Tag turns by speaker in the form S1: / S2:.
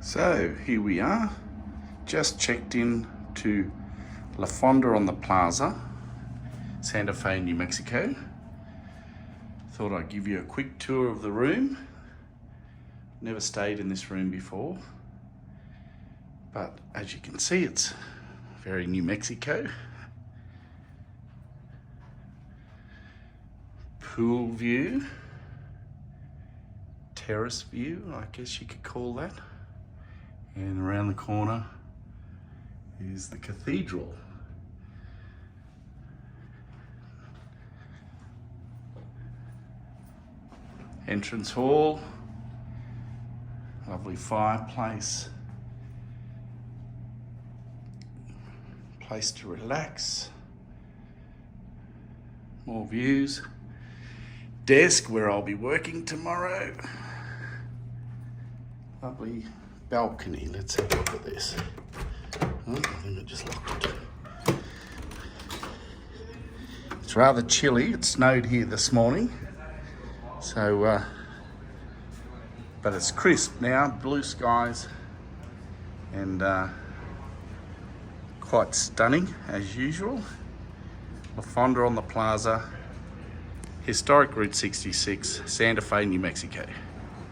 S1: So here we are, just checked in to La Fonda on the Plaza, Santa Fe, New Mexico. Thought I'd give you a quick tour of the room. Never stayed in this room before, but as you can see, it's very New Mexico. Pool view, terrace view, I guess you could call that. And around the corner is the cathedral. Entrance hall, lovely fireplace, place to relax, more views, desk where I'll be working tomorrow, lovely balcony. Let's have a look at this. Oh, I think I just locked it. It's rather chilly. It snowed here this morning. So, but it's crisp now, blue skies, and quite stunning as usual. La Fonda on the Plaza, historic Route 66, Santa Fe, New Mexico.